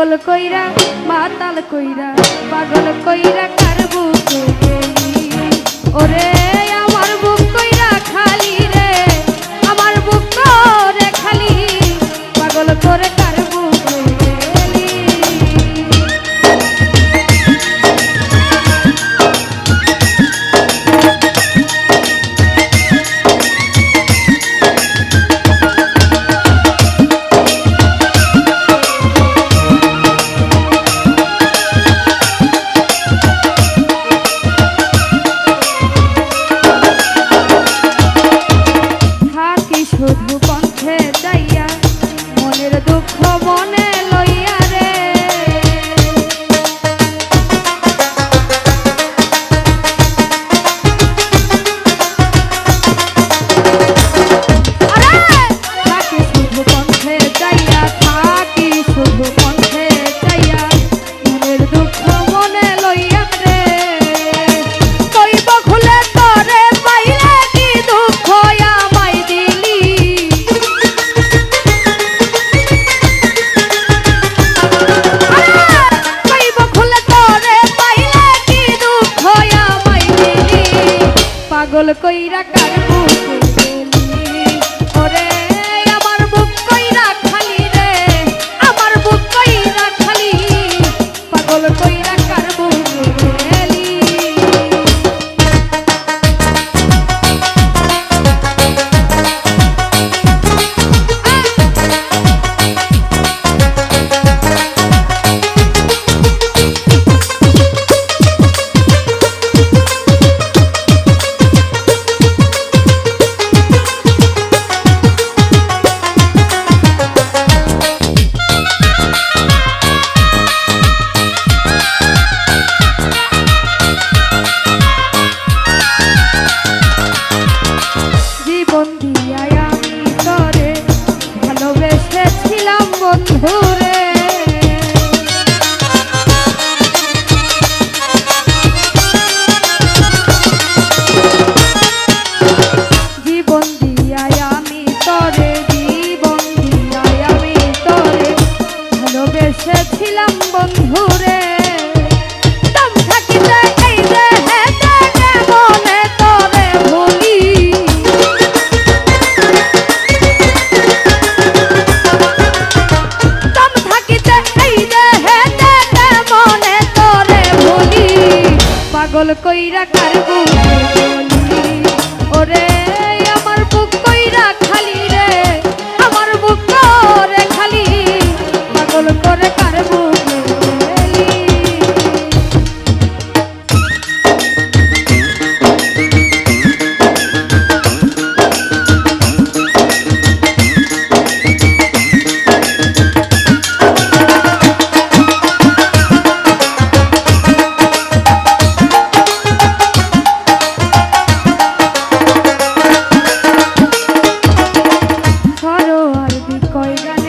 পাগল কইরা মাতাল কইরা পাগল কইরা কার বুকে গেলি ওরে আমার বুক কইরা খালি রে আমার বুক করে খালি পাগল করে কার বুকে গেলি শুধু পথে যাইয়া মনের দুঃখ মনে লইয়া রে থাকি শুধু পথে যাইয়া থাকি শুধু পথে যাইয়া মনের দুঃখ মনে লইয়া রে কইব খুলে তরে পাইলে কি দুঃখ আমায় দিলি পাগল কইরা কার বুকে গেলি ওরে আমার বুক কইরা খালি রে আমার বুক কইরা খালি পাগল কইরা কার বুকে গেলি বন্ধুরে জীবন দিয়াই আমি তরে জীবন দিয়াই আমি তরে ভালোবেসেছিলাম বন্ধুরে দম থাকিতে এই দেহেতে কেমনে তরে ভুলি পাগল কইরা কার বুকে গেলি ওরে আমার বুক কইরা খালি রে আমার বুক করে খালি পাগল করে কার বুকে গেলি কয়রা